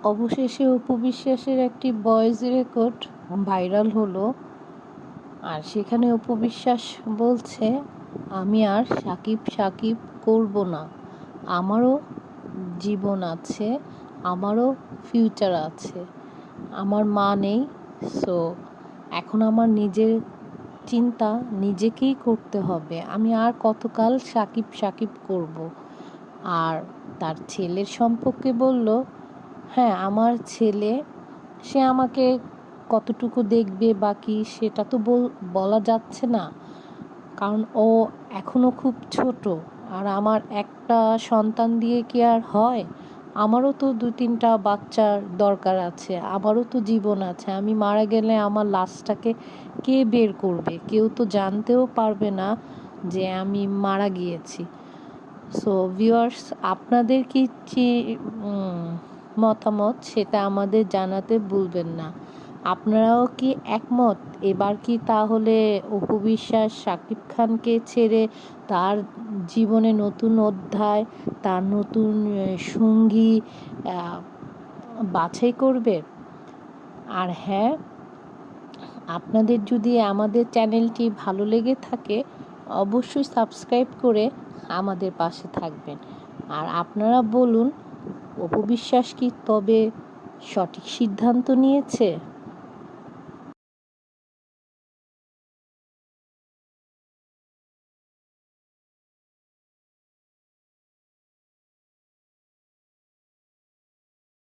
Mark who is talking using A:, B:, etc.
A: অবশেষে অপু বিশ্বাসের একটি ভয়েস রেকর্ড ভাইরাল হলো। আর সেখানে অপু বিশ্বাস বলছে, আমি আর সাকিব সাকিব করব না, আমারও জীবন আছে, আমারও ফিউচার আছে, আমার মা নেই, সো এখন আমার নিজের চিন্তা নিজেকেই করতে হবে, আমি আর কতকাল সাকিব সাকিব করব। আর তার ছেলের সম্পর্কে বলল, হ্যাঁ আমার ছেলে, সে আমাকে কতটুকু দেখবে বাকি সেটা তো বলা যাচ্ছে না, কারণ ও এখনও খুব ছোট। আর আমার একটা সন্তান দিয়ে কি আর হয়? আমারও তো 2-3টা বাচ্চার দরকার আছে, আমারও তো জীবন আছে। আমি মারা গেলে আমার লাশটাকে কে বের করবে? কেউ তো জানতেও পারবে না যে আমি মারা গিয়েছি। সো ভিউয়ার্স, আপনাদের কি মতামত সেটা আমাদের জানাতে ভুলবেন না। আপনারাও কি একমত? এবার কি তাহলে অপু বিশ্বাস শাকিব খানকে ছেড়ে তার জীবনে নতুন অধ্যায়, তার নতুন সঙ্গী বাছাই করবে? আর হ্যাঁ, আপনাদের যদি আমাদের চ্যানেলটি ভালো লেগে থাকে অবশ্যই সাবস্ক্রাইব করে আমাদের পাশে থাকবেন। আর আপনারা বলুন, অপু বিশ্বাস কি তবে সঠিক সিদ্ধান্ত নিয়েছে?